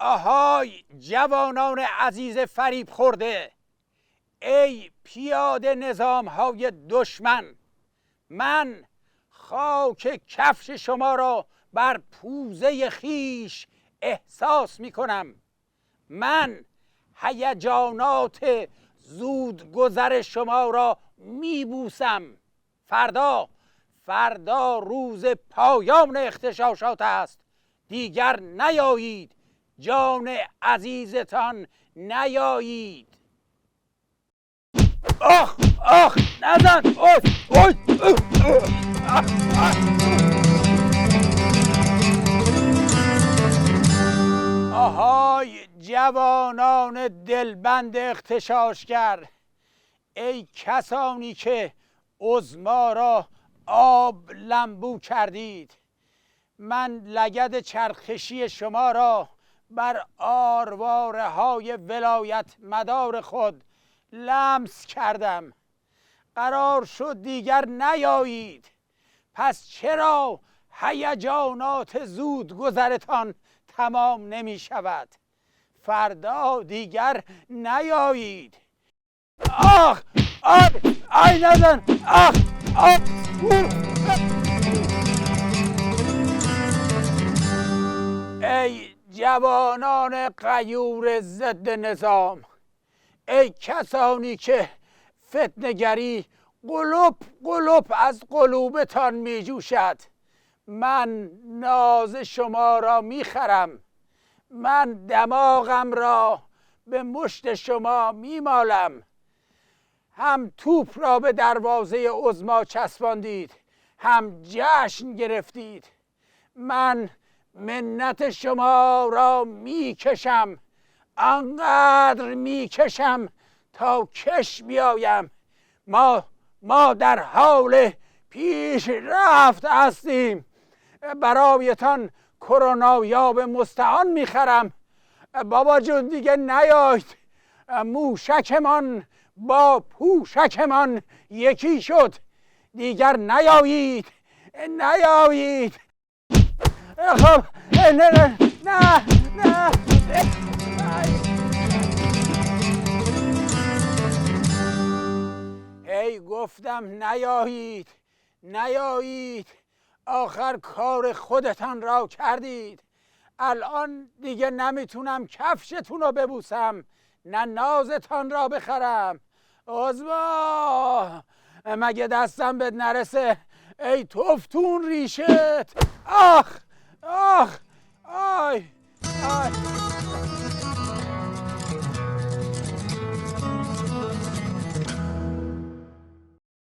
آهای جوانان عزیز فریب خورده، ای پیاده نظام های دشمن، من خاک کفش شما را بر پوزه خیش احساس می کنم. من هیجانات زود گذر شما را می بوسم. فردا روز پایان اغتشاشات است. دیگر نیایید، جان عزیزتان نیایید. آخ نزن. آهای جوانان دلبند اغتشاشگر، ای کسانی که عظما را آب لمبو کردید، من لگد چرخشی شما را بر آرواره های ولایت مدار خود لمس کردم. قرار شد دیگر نیایید، پس چرا هیجانات زود گذرتان تمام نمی شود؟ فردا دیگر نیایید. آی نزن. ای جوانان غیور ضد نظام، ای کسانی که فتنه‌گری قلوب از قلوبتان می جوشد، من ناز شما را می خرم. من دماغم را به مشت شما می مالم. هم توپ را به دروازه عظما چسباندید، هم جشن گرفتید. من منت شما را می کشم، انقدر می کشم تا کش بیایم. ما در حال پیشرفت هستیم. برایتان کرونا یاب مستعان میخرم. بابا جون دیگه نیاید. موشکمان با پوشکمان یکی شد. دیگر نیایید. خب نه هی گفتم نیایید. آخر کار خودتان را کردید. الان دیگه نمیتونم کفشتون رو ببوسم، نه نازتان را بخرم. عظما مگه دستم بهت نرسه؟ ای تفتون ریشت. آی